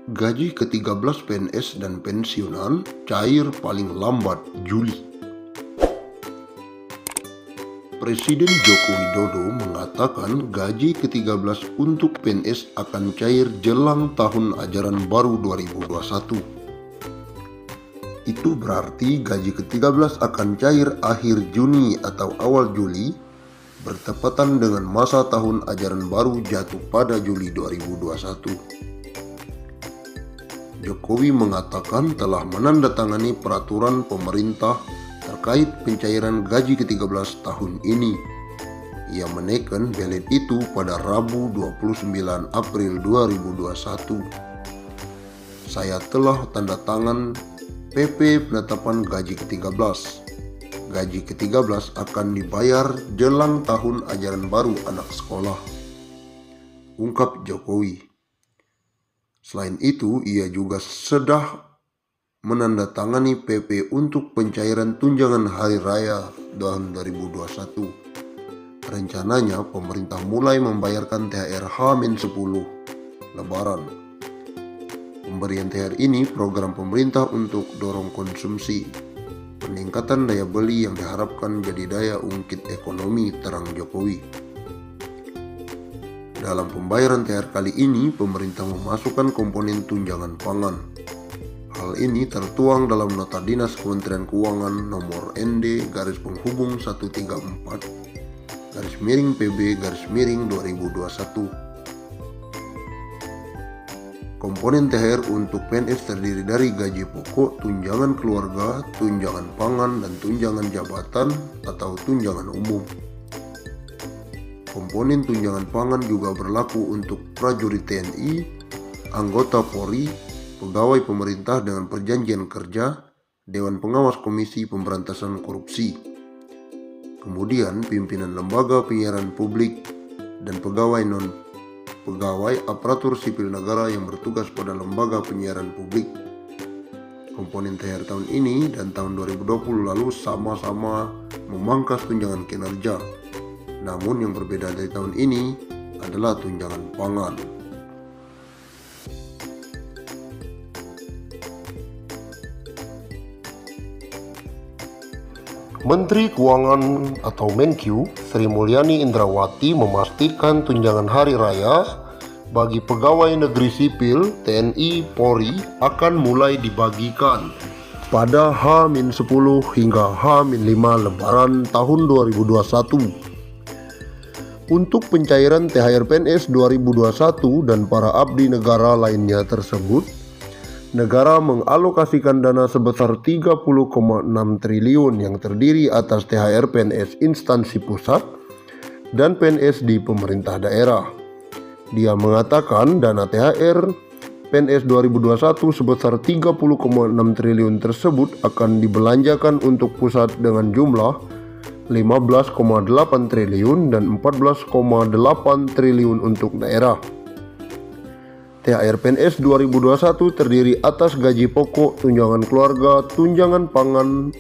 Gaji ke-13 PNS dan pensiunan cair paling lambat Juli. Presiden Joko Widodo mengatakan gaji ke-13 untuk PNS akan cair jelang tahun ajaran baru 2021. Itu berarti gaji ke-13 akan cair akhir Juni atau awal Juli, bertepatan dengan masa tahun ajaran baru jatuh pada Juli 2021. Jokowi mengatakan telah menandatangani peraturan pemerintah terkait pencairan gaji ke-13 tahun ini. Ia menaikkan belet itu pada Rabu 29 April 2021. Saya telah tanda tangan PP penetapan gaji ke-13. Gaji ke-13 akan dibayar jelang tahun ajaran baru anak sekolah, ungkap Jokowi. Selain itu, ia juga sudah menandatangani PP untuk pencairan tunjangan hari raya tahun 2021. Rencananya, pemerintah mulai membayarkan THR H-10 Lebaran. Pemberian THR ini program pemerintah untuk dorong konsumsi, peningkatan daya beli yang diharapkan jadi daya ungkit ekonomi, terang Jokowi. Dalam pembayaran THR kali ini, pemerintah memasukkan komponen tunjangan pangan. Hal ini tertuang dalam Nota Dinas Kementerian Keuangan nomor ND-134-PB-2021. Komponen THR untuk PNS terdiri dari gaji pokok, tunjangan keluarga, tunjangan pangan, dan tunjangan jabatan atau tunjangan umum. Komponen tunjangan pangan juga berlaku untuk prajurit TNI, anggota Polri, pegawai pemerintah dengan perjanjian kerja, Dewan Pengawas Komisi Pemberantasan Korupsi, kemudian pimpinan lembaga penyiaran publik, dan pegawai non-pegawai aparatur sipil negara yang bertugas pada lembaga penyiaran publik. Komponen THR tahun ini dan tahun 2020 lalu sama-sama memangkas tunjangan kinerja. Namun yang berbeda dari tahun ini adalah tunjangan pangan. Menteri Keuangan atau Menkyu Sri Mulyani Indrawati memastikan tunjangan hari raya bagi pegawai negeri sipil TNI Polri akan mulai dibagikan pada H-10 hingga H-5 Lebaran tahun 2021. Untuk pencairan THR PNS 2021 dan para abdi negara lainnya tersebut, negara mengalokasikan dana sebesar 30,6 triliun yang terdiri atas THR PNS instansi pusat dan PNS di pemerintah daerah. Dia mengatakan dana THR PNS 2021 sebesar 30,6 triliun tersebut akan dibelanjakan untuk pusat dengan jumlah 15,8 triliun dan 14,8 triliun untuk daerah. THR PNS 2021 terdiri atas gaji pokok, tunjangan keluarga, tunjangan pangan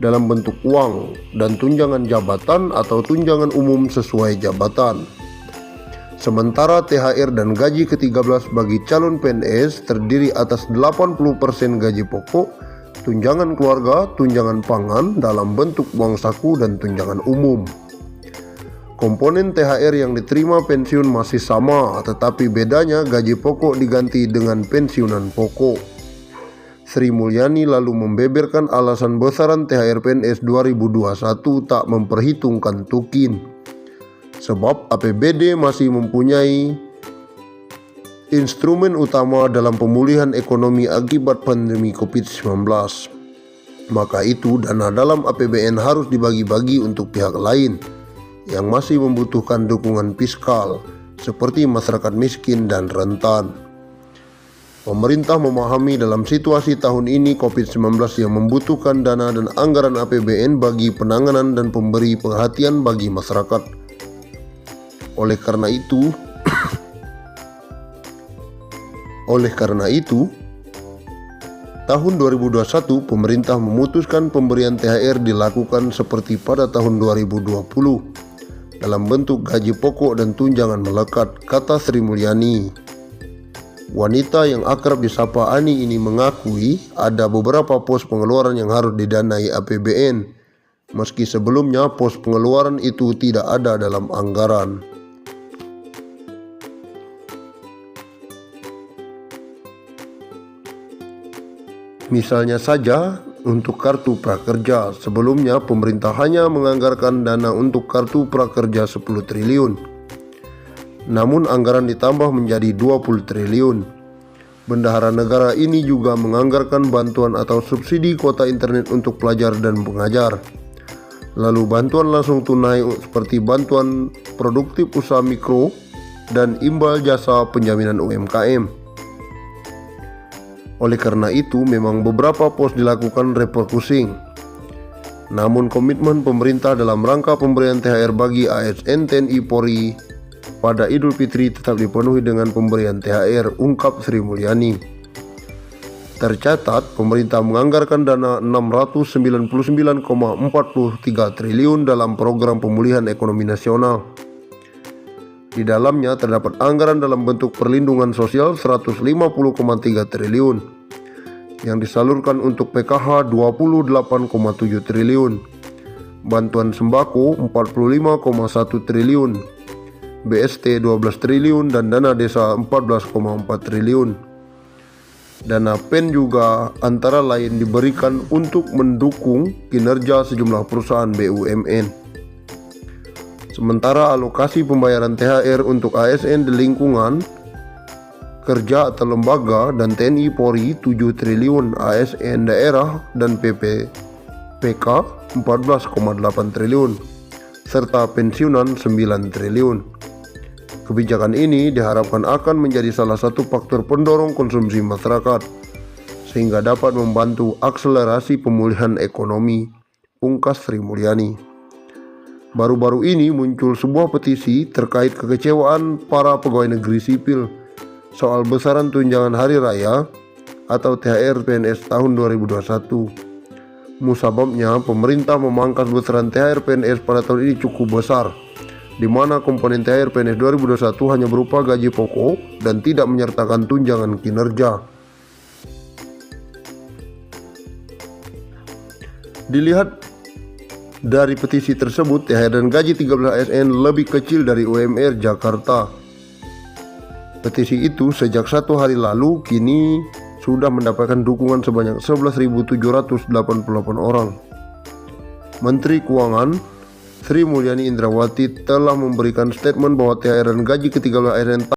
dalam bentuk uang, dan tunjangan jabatan atau tunjangan umum sesuai jabatan. Sementara THR dan gaji ke-13 bagi calon PNS terdiri atas 80% gaji pokok, tunjangan keluarga, tunjangan pangan dalam bentuk uang saku, dan tunjangan umum. Komponen THR yang diterima pensiun masih sama, tetapi bedanya gaji pokok diganti dengan pensiunan pokok. Sri Mulyani lalu membeberkan alasan besaran THR PNS 2021 tak memperhitungkan tukin, sebab APBD masih mempunyai instrumen utama dalam pemulihan ekonomi akibat pandemi COVID-19. Maka itu dana dalam APBN harus dibagi-bagi untuk pihak lain yang masih membutuhkan dukungan fiskal seperti masyarakat miskin dan rentan. Pemerintah memahami dalam situasi tahun ini COVID-19 yang membutuhkan dana dan anggaran APBN bagi penanganan dan pemberi perhatian bagi masyarakat. Oleh karena itu, tahun 2021 pemerintah memutuskan pemberian THR dilakukan seperti pada tahun 2020 dalam bentuk gaji pokok dan tunjangan melekat, kata Sri Mulyani. Wanita yang akrab disapa Ani ini mengakui ada beberapa pos pengeluaran yang harus didanai APBN, meski sebelumnya pos pengeluaran itu tidak ada dalam anggaran. Misalnya saja untuk kartu prakerja, sebelumnya pemerintah hanya menganggarkan dana untuk kartu prakerja 10 triliun. Namun anggaran ditambah menjadi 20 triliun. Bendahara negara ini juga menganggarkan bantuan atau subsidi kuota internet untuk pelajar dan pengajar. Lalu bantuan langsung tunai seperti bantuan produktif usaha mikro dan imbal jasa penjaminan UMKM. Oleh karena itu memang beberapa pos dilakukan refocusing. Namun komitmen pemerintah dalam rangka pemberian THR bagi ASN TNI Polri pada Idul Fitri tetap dipenuhi dengan pemberian THR, ungkap Sri Mulyani. Tercatat, pemerintah menganggarkan dana 699,43 triliun dalam program pemulihan ekonomi nasional. Di dalamnya terdapat anggaran dalam bentuk perlindungan sosial 150,3 triliun, yang disalurkan untuk PKH 28,7 triliun, bantuan sembako 45,1 triliun, BST 12 triliun dan dana desa 14,4 triliun. Dana PEN juga antara lain diberikan untuk mendukung kinerja sejumlah perusahaan BUMN. Sementara alokasi pembayaran THR untuk ASN di lingkungan kerja atau lembaga dan TNI Polri 7 triliun, ASN daerah dan PK 14,8 triliun, serta pensiunan 9 triliun. Kebijakan ini diharapkan akan menjadi salah satu faktor pendorong konsumsi masyarakat, sehingga dapat membantu akselerasi pemulihan ekonomi, pungkas Sri Mulyani. Baru-baru ini muncul sebuah petisi terkait kekecewaan para pegawai negeri sipil soal besaran tunjangan hari raya atau THR PNS tahun 2021. Musababnya pemerintah memangkas besaran THR PNS pada tahun ini cukup besar, di mana komponen THR PNS 2021 hanya berupa gaji pokok dan tidak menyertakan tunjangan kinerja. Dilihat dari petisi tersebut, THR dan gaji 13 ASN lebih kecil dari UMR Jakarta. Petisi itu sejak 1 hari lalu kini sudah mendapatkan dukungan sebanyak 11.788 orang. Menteri Keuangan Sri Mulyani Indrawati telah memberikan statement bahwa THR dan gaji ke-13 ASN